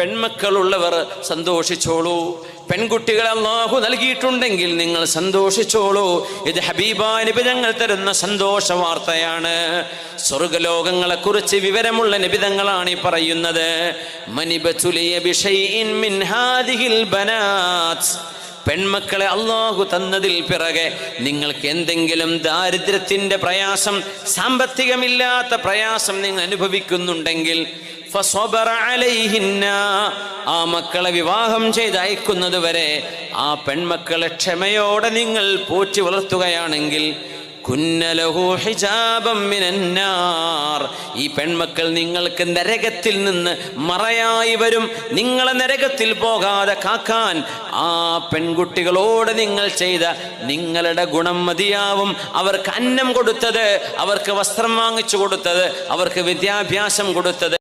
പെൺമക്കളുള്ളവർ സന്തോഷിച്ചോളൂ. പെൺകുട്ടികളെ അല്ലാഹു നൽകിയിട്ടുണ്ടെങ്കിൽ നിങ്ങൾ സന്തോഷിച്ചോളൂ. ഇത് ഹബീബായ നബി തങ്ങൾ തരുന്ന സന്തോഷ വാർത്തയാണ്. സ്വർഗ്ഗലോകങ്ങളെ കുറിച്ച് വിവരമുള്ള നബിതങ്ങളാണ് ഈ പറയുന്നത്. മനിബതുലിയ ബിശൈഇൻ മിൻ ഹാദിഹിൽ ബനാത്ത്, പെൺമക്കളെ അല്ലാഹു തന്നതിൽ പിറകെ നിങ്ങൾക്ക് എന്തെങ്കിലും ദാരിദ്ര്യത്തിന്റെ പ്രയാസം, സാമ്പത്തികമില്ലാത്ത പ്രയാസം നിങ്ങൾ അനുഭവിക്കുന്നുണ്ടെങ്കിൽ ഫസ്വബറ അലൈഹിന്ന, ആ മക്കളെ വിവാഹം ചെയ്ത് അയക്കുന്നത് വരെ ആ പെൺമക്കളെ ക്ഷമയോടെ നിങ്ങൾ പോറ്റി വളർത്തുകയാണെങ്കിൽ കുന്നലഹു ഹിജാബം മിനന്നാർ, ഈ പെൺമക്കൾ നിങ്ങൾക്ക് നരകത്തിൽ നിന്ന് മറയായി വരും. നിങ്ങളെ നരകത്തിൽ പോകാതെ കാക്കാൻ ആ പെൺകുട്ടികളോട് നിങ്ങൾ ചെയ്ത നിങ്ങളുടെ ഗുണം മതിയാവും. അവർക്ക് അന്നം കൊടുത്തത്, അവർക്ക് വസ്ത്രം വാങ്ങിച്ചു കൊടുത്തത്, അവർക്ക് വിദ്യാഭ്യാസം കൊടുത്തത്